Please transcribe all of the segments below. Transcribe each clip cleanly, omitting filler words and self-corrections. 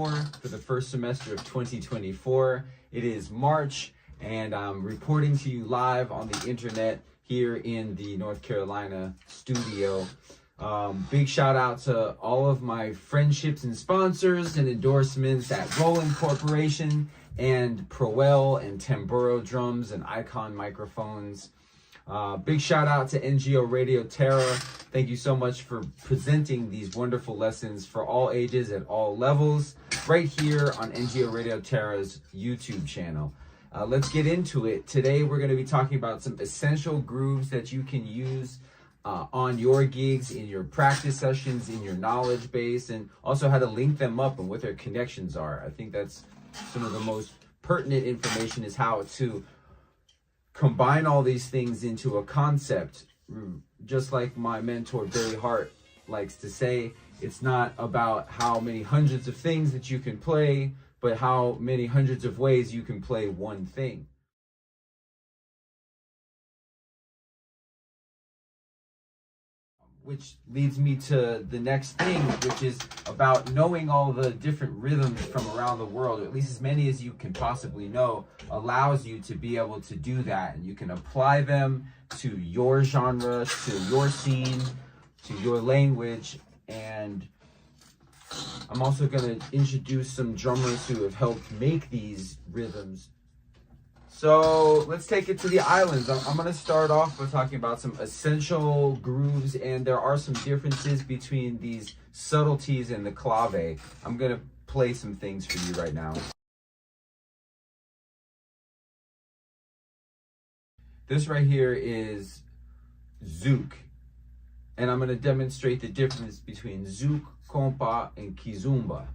for the first semester of 2024. It is March, and I'm reporting to you live on the internet here in the North Carolina studio. Big shout out to all of my friendships and sponsors and endorsements at Roland Corporation and Proel and Tamburo Drums and Icon Microphones. Big shout out to NGO Radio Terra. Thank you so much for presenting these wonderful lessons for all ages at all levels right here on NGO Radio Terra's YouTube channel. Let's get into it. Today we're going to be talking about some essential grooves that you can use on your gigs, in your practice sessions, in your knowledge base, and also how to link them up and what their connections are. I think that's some of the most pertinent information, is how to combine all these things into a concept. Just like my mentor Barry Hart likes to say, it's not about how many hundreds of things that you can play, but how many hundreds of ways you can play one thing. Which leads me to the next thing, which is about knowing all the different rhythms from around the world, or at least as many as you can possibly know, allows you to be able to do that. And you can apply them to your genre, to your scene, to your language. And I'm also going to introduce some drummers who have helped make these rhythms. So let's take it to the islands. I'm going to start off by talking about some essential grooves, and there are some differences between these subtleties and the clave. I'm going to play some things for you right now. This right here is Zouk, and I'm going to demonstrate the difference between Zouk, Konpa, and Kizomba.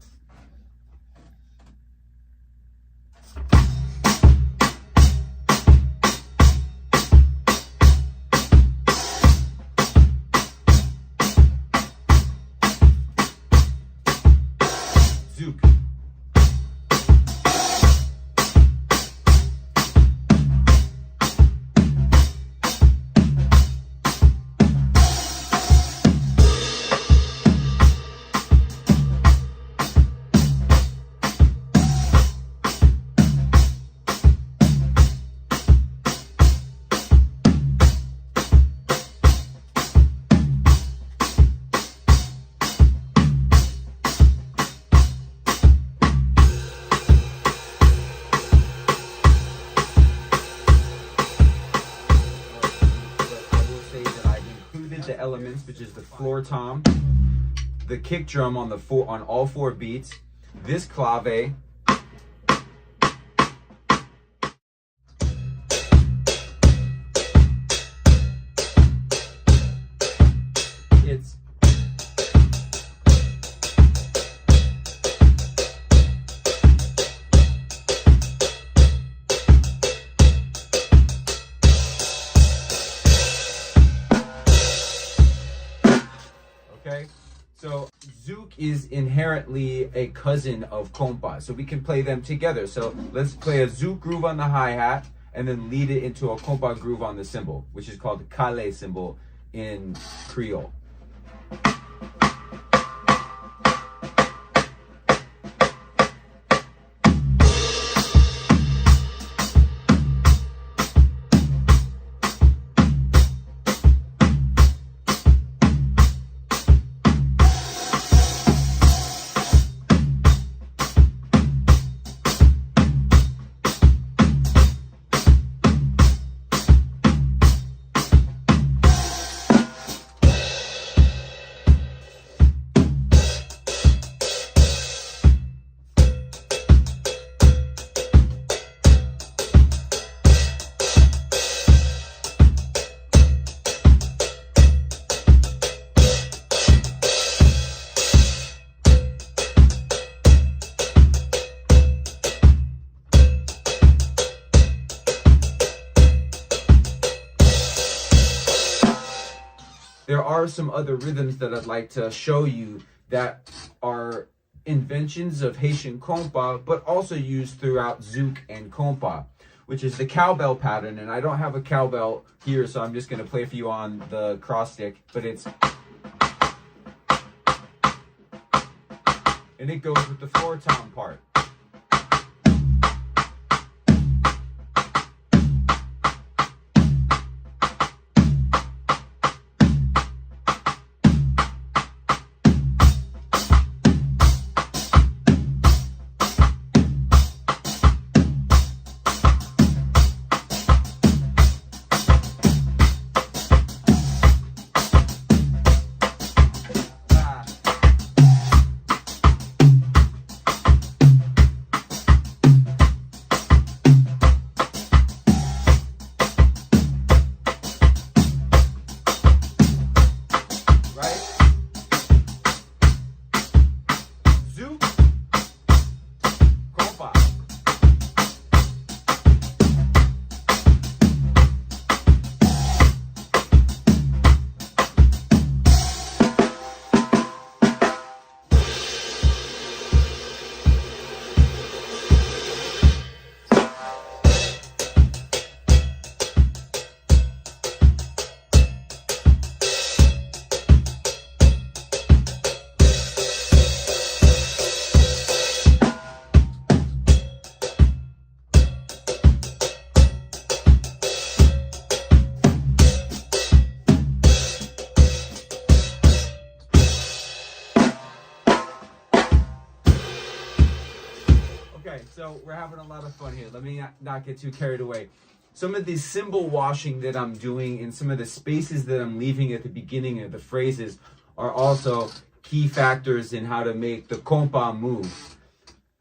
Zouk. The elements, which is the floor tom, the kick drum on all four beats, this clave, it's okay. So Zouk is inherently a cousin of Konpa, so we can play them together. So let's play a Zouk groove on the hi-hat and then lead it into a Konpa groove on the cymbal, which is called the kale cymbal in Creole. There are some other rhythms that I'd like to show you that are inventions of Haitian Konpa, but also used throughout Zouk and Konpa, which is the cowbell pattern. And I don't have a cowbell here, so I'm just going to play for you on the cross stick, but it's and it goes with the 4-tom part. Zouk, Konpa. Okay, so we're having a lot of fun here. Let me not get too carried away. Some of the symbol washing that I'm doing and some of the spaces that I'm leaving at the beginning of the phrases are also key factors in how to make the Konpa move.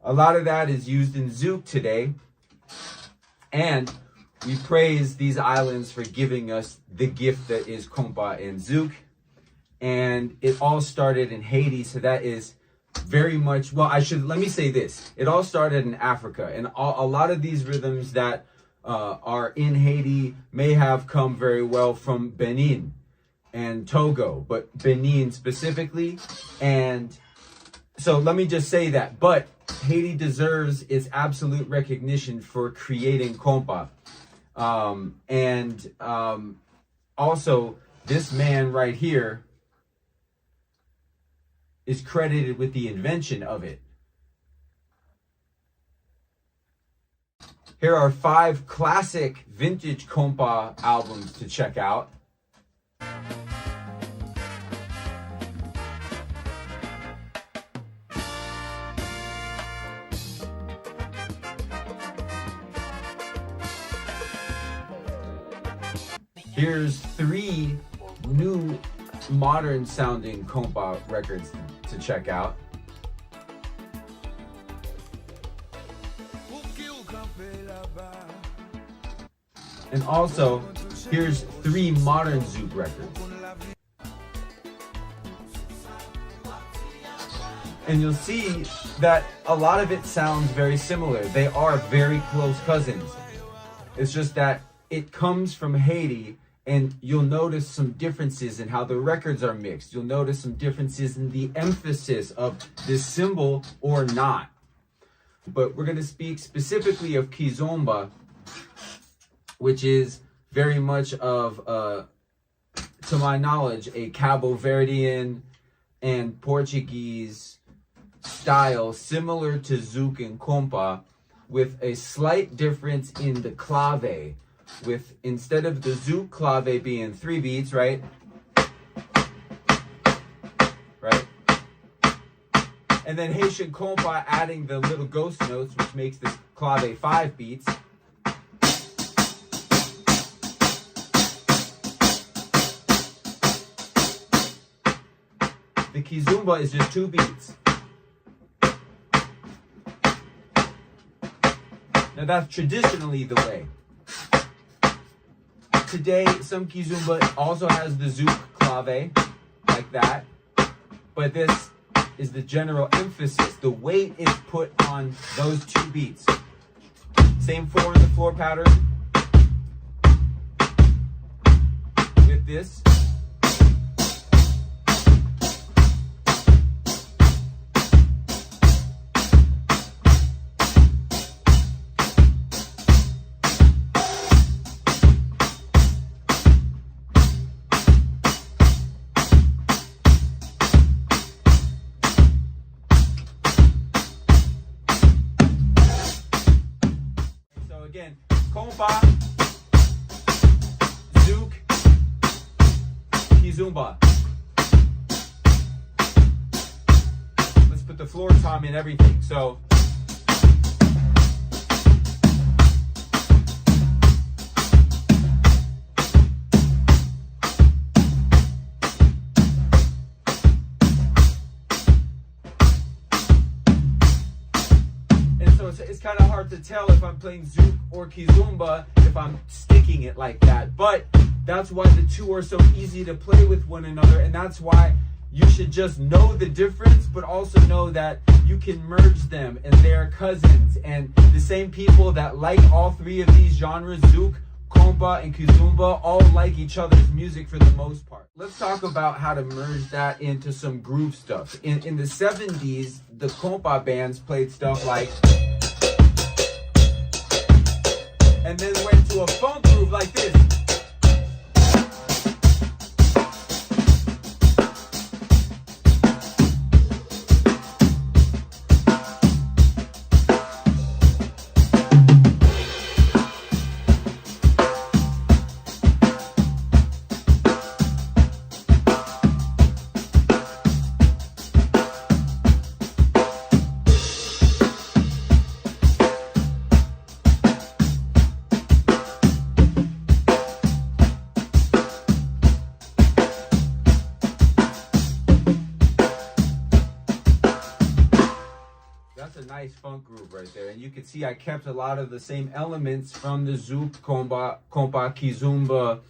A lot of that is used in Zouk today, and we praise these islands for giving us the gift that is Konpa and Zouk. And it all started in Haiti, so that is very much, well, let me say this. It all started in Africa, and a lot of these rhythms that are in Haiti may have come very well from Benin and Togo, but Benin specifically. And so let me just say that, but Haiti deserves its absolute recognition for creating Konpa. Also, this man right here is credited with the invention of it. Here are 5 classic vintage Konpa albums to check out. Here's 3 new modern sounding Konpa records to check out. And also, here's 3 modern Zouk records. And you'll see that a lot of it sounds very similar. They are very close cousins. It's just that it comes from Haiti, and you'll notice some differences in how the records are mixed. You'll notice some differences in the emphasis of this symbol or not. But we're going to speak specifically of Kizomba, which is very much of, to my knowledge, a Cabo Verdean and Portuguese style similar to Zouk and Konpa, with a slight difference in the clave, with instead of the Zouk clave being 3 beats, right? And then Haitian Konpa adding the little ghost notes, which makes this clave 5 beats. The Kizomba is just 2 beats. Now that's traditionally the way. Today, some Kizomba also has the Zouk clave, like that. But this is the general emphasis. The weight is put on those 2 beats. Same 4 in the floor pattern. With this. again, Konpa, Zouk, Kizomba. Let's put the floor tom in everything. So it's kind of hard to tell if I'm playing Zouk or Kizomba if I'm sticking it like that. But that's why the two are so easy to play with one another, and that's why you should just know the difference, but also know that you can merge them, and they're cousins. And the same people that like all three of these genres, Zouk, Konpa, and Kizomba, all like each other's music for the most part. Let's talk about how to merge that into some groove stuff. In the 70s, the Konpa bands played stuff like, and then went to a funk groove like this. That's a nice funk groove right there. And you can see I kept a lot of the same elements from the Zouk, Konpa, Kizomba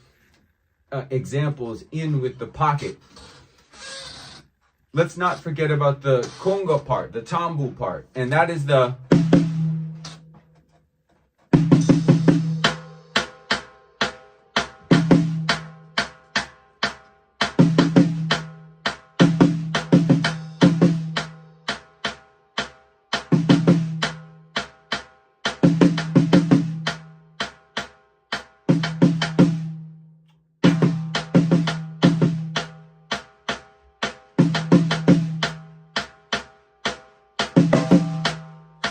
examples in with the pocket. Let's not forget about the conga part, the tambu part. And that is the...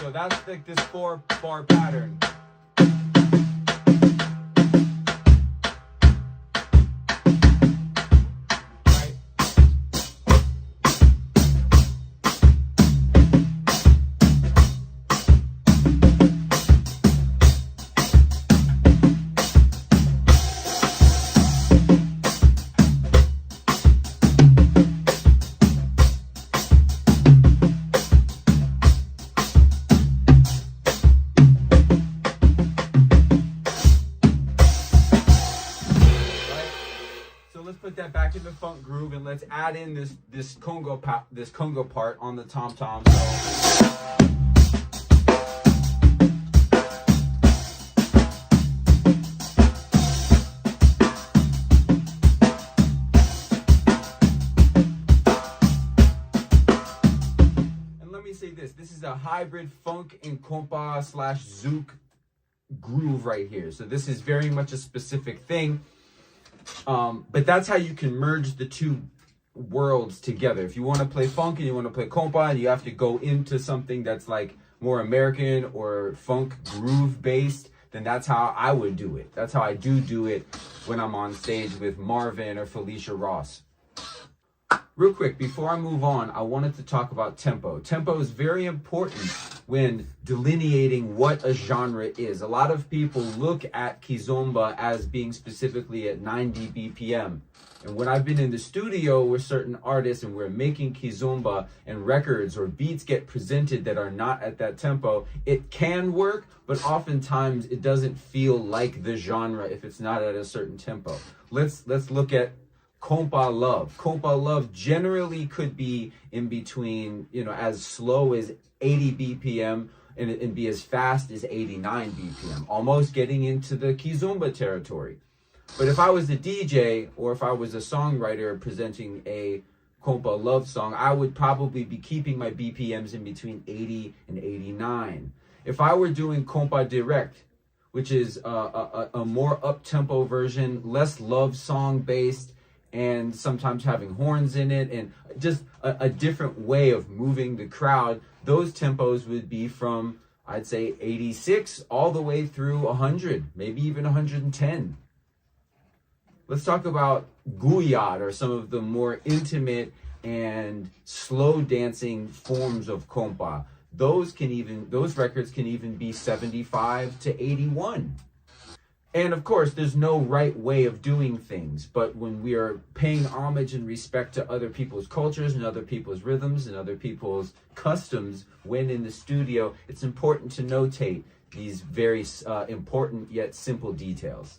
So that's like this 4-bar pattern. Right? Let's put that back in the funk groove, and let's add in this conga part on the tom tom. And let me say this: this is a hybrid funk and Konpa / Zouk groove right here. So this is very much a specific thing. But that's how you can merge the two worlds together. If you want to play funk and you want to play Konpa, and you have to go into something that's like more American or funk groove based, then that's how I would do it. That's how I do it when I'm on stage with Marvin or Felicia Ross. Real quick, before I move on, I wanted to talk about tempo. Tempo is very important when delineating what a genre is. A lot of people look at Kizomba as being specifically at 90 BPM. And when I've been in the studio with certain artists and we're making Kizomba and records or beats get presented that are not at that tempo, it can work, but oftentimes it doesn't feel like the genre if it's not at a certain tempo. Let's look at Konpa Love. Konpa Love generally could be in between, as slow as 80 BPM and be as fast as 89 BPM, almost getting into the Kizomba territory. But if I was a DJ or if I was a songwriter presenting a Konpa Love song, I would probably be keeping my BPMs in between 80 and 89. If I were doing Konpa Direct, which is a more up-tempo version, less love song based, and sometimes having horns in it, and just a different way of moving the crowd, those tempos would be from I'd say 86 all the way through 100, maybe even 110. Let's talk about guyad, or some of the more intimate and slow dancing forms of Konpa. Those records can even be 75 to 81. And of course, there's no right way of doing things, but when we are paying homage and respect to other people's cultures and other people's rhythms and other people's customs when in the studio, it's important to notate these very important yet simple details.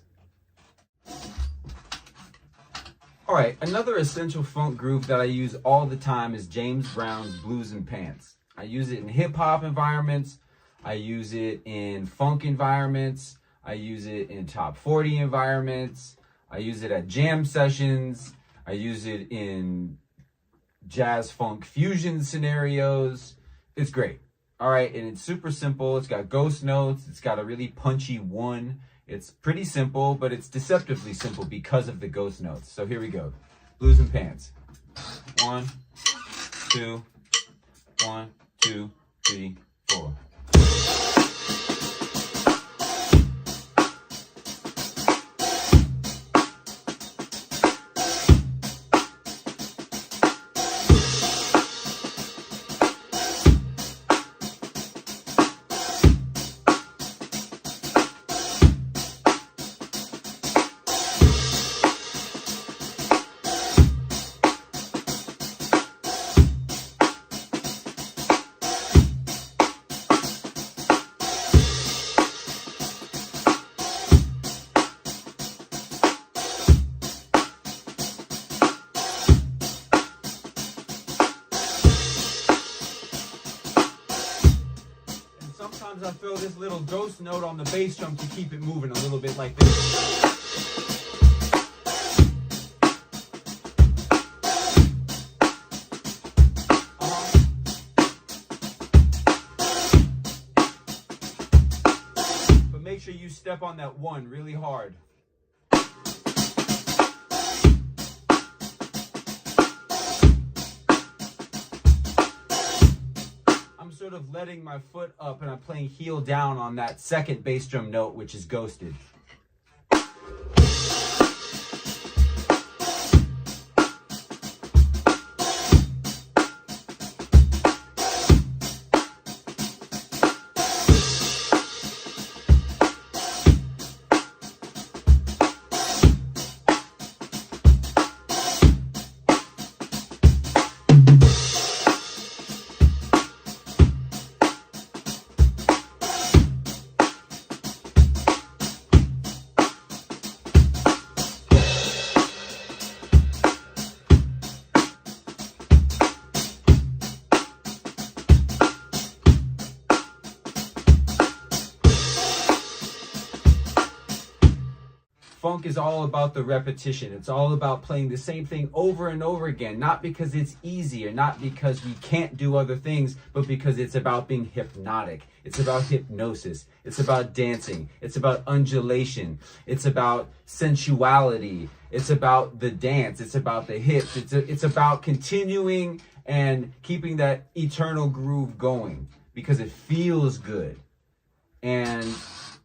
All right, another essential funk groove that I use all the time is James Brown's Blues and Pants. I use it in hip hop environments. I use it in funk environments. I use it in top 40 environments. I use it at jam sessions. I use it in jazz funk fusion scenarios. It's great. All right, and it's super simple. It's got ghost notes. It's got a really punchy one. It's pretty simple, but it's deceptively simple because of the ghost notes. So here we go. Blues and Pants. 1, 2, 1, 2, 3, 4. Sometimes I throw this little ghost note on the bass drum to keep it moving a little bit like this. But make sure you step on that one really hard. Sort of letting my foot up and I'm playing heel down on that second bass drum note, which is ghosted. Funk is all about the repetition. It's all about playing the same thing over and over again, not because it's easy or not because we can't do other things, but because it's about being hypnotic. It's about hypnosis. It's about dancing. It's about undulation. It's about sensuality. It's about the dance. It's about the hips. It's about continuing and keeping that eternal groove going because it feels good. And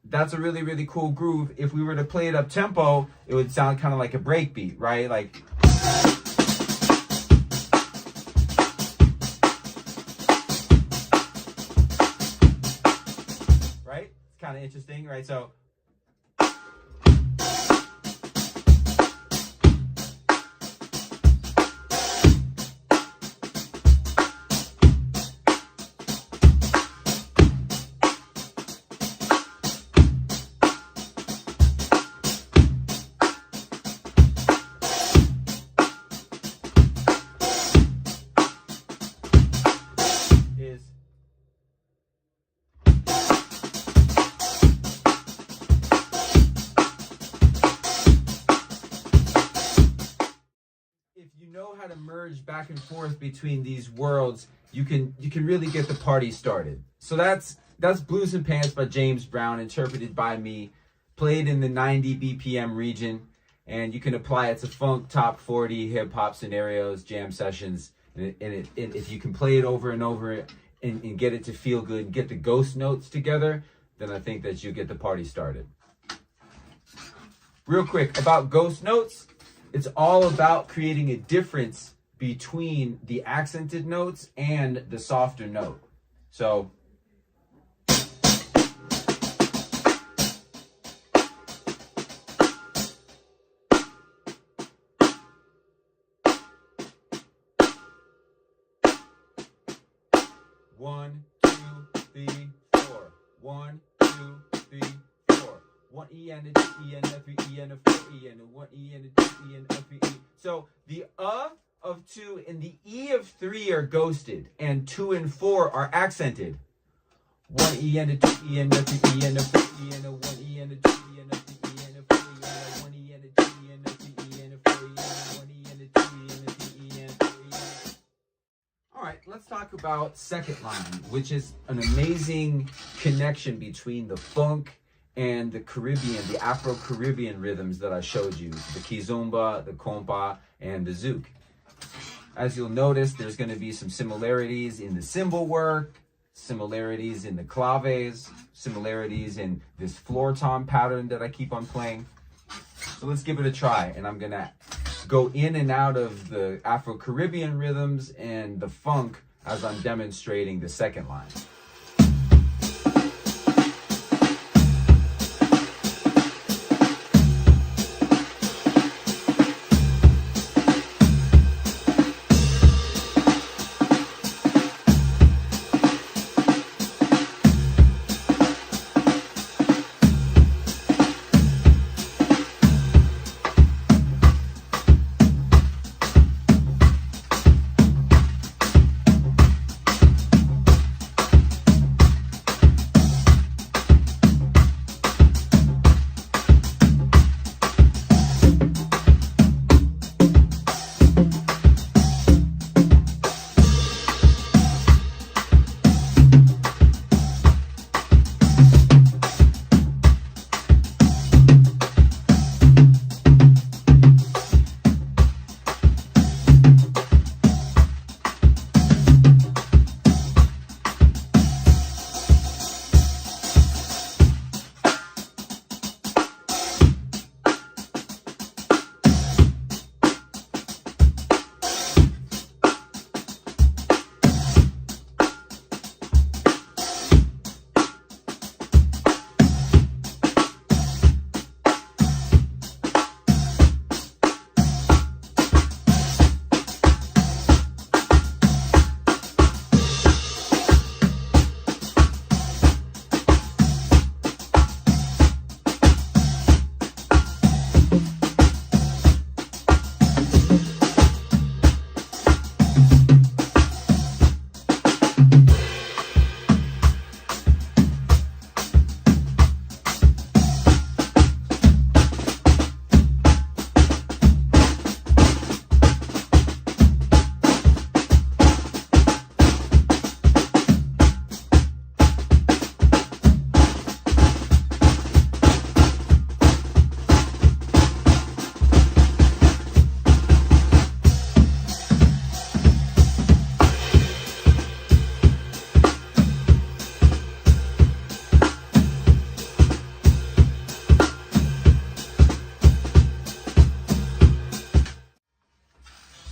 that's a really, really cool groove. If we were to play it up tempo, it would sound kind of like a break beat, right? Like, right? It's kind of interesting, right? So know how to merge back and forth between these worlds, you can really get the party started. So that's Blues and Pants by James Brown, interpreted by me, played in the 90 BPM region, and you can apply it to funk, top 40, hip hop scenarios, jam sessions, and if you can play it over and over and get it to feel good and get the ghost notes together, then I think that you get the party started. Real quick about ghost notes, it's all about creating a difference between the accented notes and the softer note. So one, two, three, four. 1, 2, 3, 4. 1 E and a 2 E and a 3 E and a 4 E and a 1 E and a 2 E and a 3 E. So the of 2 and the E of 3 are ghosted, and 2 and 4 are accented. 1 E and a 2 E and a 3 E and a 4 E and a 1 E and a 2 E and a 3 E and a 4 E and a 1 E and a 2 E and a 3 E and a 4 E and a 1 E and a 2 E and a 3 E and a 4 E. All right, let's talk about second line, which is an amazing connection between the funk and the Caribbean, the Afro-Caribbean rhythms that I showed you, the Kizomba, the Konpa, and the Zouk. As you'll notice, there's going to be some similarities in the cymbal work, similarities in the claves, similarities in this floor tom pattern that I keep on playing. So let's give it a try, and I'm going to go in and out of the Afro-Caribbean rhythms and the funk as I'm demonstrating the second line.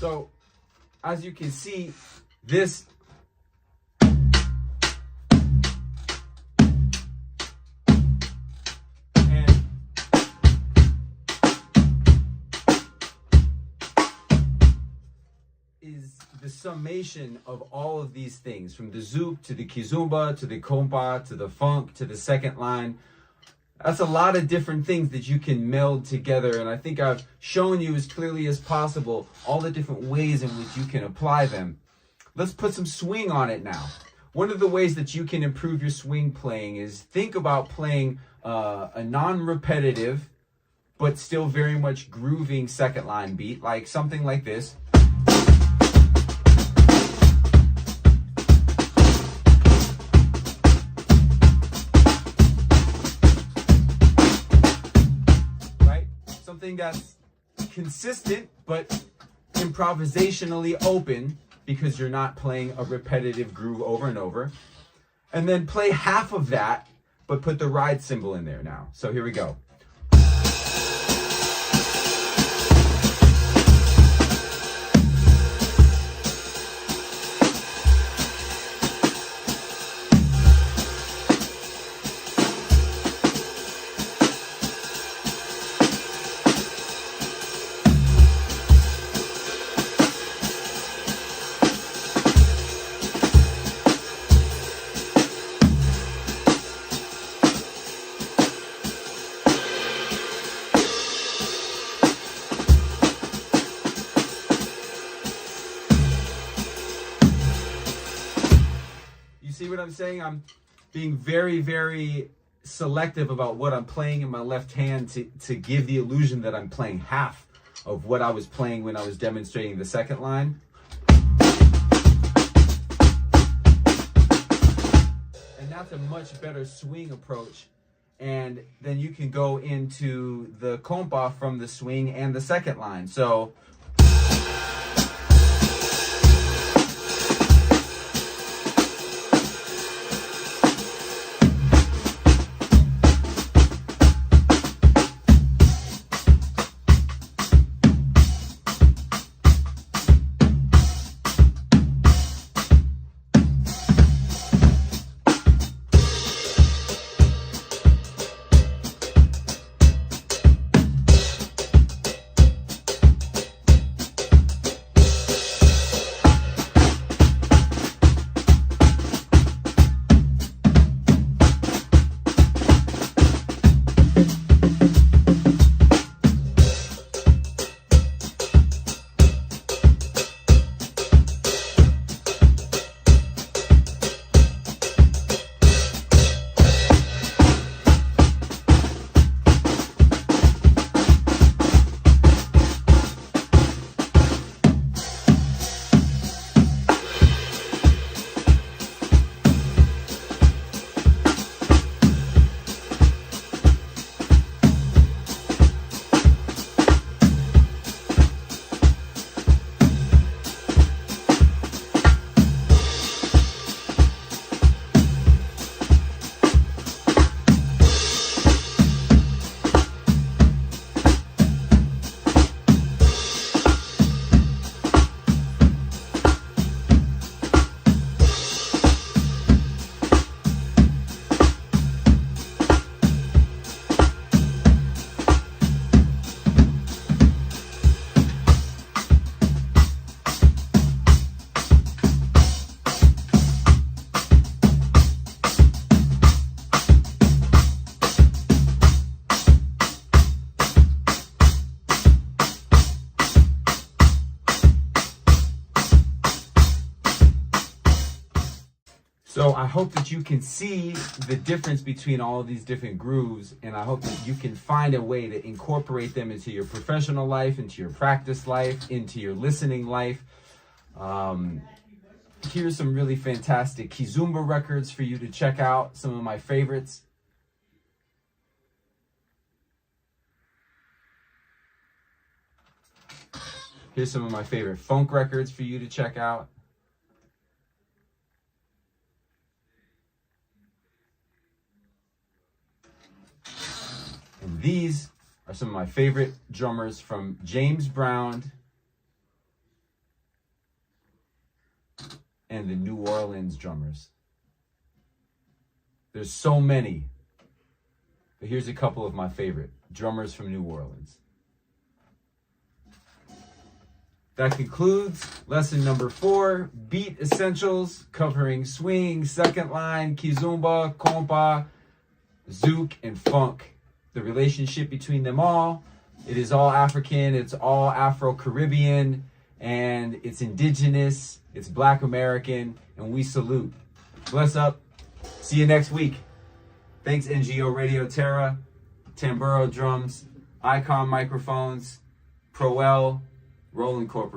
So, as you can see, this is the summation of all of these things, from the Zouk to the Kizomba to the Konpa to the funk to the second line. That's a lot of different things that you can meld together, and I think I've shown you as clearly as possible all the different ways in which you can apply them. Let's put some swing on it now. One of the ways that you can improve your swing playing is think about playing a non-repetitive but still very much grooving second line beat, like something like this. Something that's consistent but improvisationally open because you're not playing a repetitive groove over and over. And then play half of that, but put the ride cymbal in there now. So here we go. See what I'm saying? I'm being very, very selective about what I'm playing in my left hand to give the illusion that I'm playing half of what I was playing when I was demonstrating the second line. And that's a much better swing approach. And then you can go into the Konpa from the swing and the second line. So So I hope that you can see the difference between all of these different grooves, and I hope that you can find a way to incorporate them into your professional life, into your practice life, into your listening life. Here's some really fantastic Kizomba records for you to check out, some of my favorites. Here's some of my favorite funk records for you to check out. And these are some of my favorite drummers from James Brown and the New Orleans drummers. There's so many, but here's a couple of my favorite drummers from New Orleans. That concludes lesson number 4, Beat Essentials, covering swing, second line, Kizomba, Konpa, Zouk, and funk. The relationship between them all. It is all African, it's all Afro-Caribbean, and it's indigenous, it's Black American, and we salute. Bless up. See you next week. Thanks, NGO Radio Terra, Tamburo Drums, Icon Microphones, Proel, Roland Corporation.